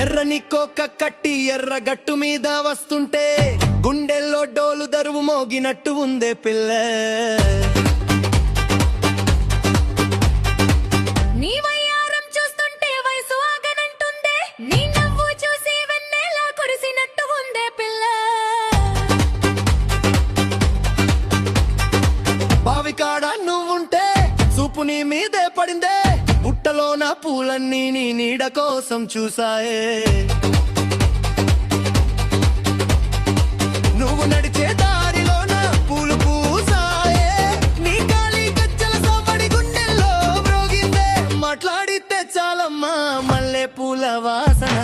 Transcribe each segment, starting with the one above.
ఎర్రని కోక కట్టి ఎర్ర గట్టు మీద వస్తుంటే గుండెల్లో డోలు దరువు మోగినట్టు ఉందే పిల్ల. నీ వయ్యారం చూస్తుంటే వయసు ఆగనంటుందే, నీ నవ్వు చూసి వెన్నెలా కురిసినట్టు ఉందే పిల్ల. బావికాడ నువ్వుంటే చూపు నీ మీదే పడిందే, బుట్టలోన పూలన్నీ నీ నీడ కోసం చూసాయే. నువ్వు నడిచే దారిలోన పూలు పూసాయే, నీ గాలి గజ్జల సవ్వడి గుండెల్లో మ్రోగిందే. మాట్లాడితే చాలమ్మా మల్లె పూల వాసన.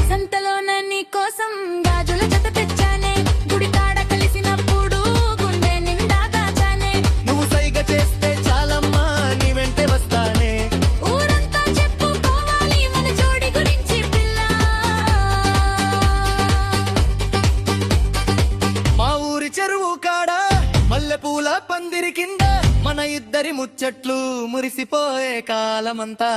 సంతలోన నీ కోసం గాజుల జత తెచ్చానే, గుడి కాడ కలిసినప్పుడు గుండె నిండా దాచానే. నువ్వు సైగ చేస్తే చాలమ్మా నీ వెంటే వస్తానే. ఊరంతా చెప్పుకోవాలి మన జోడి గురించి పిల్ల. మా ఊరి చెరువు కాడ మల్లెపూల పందిరి కింద మన ఇద్దరి ముచ్చట్లు మురిసిపోయే కాలమంతా.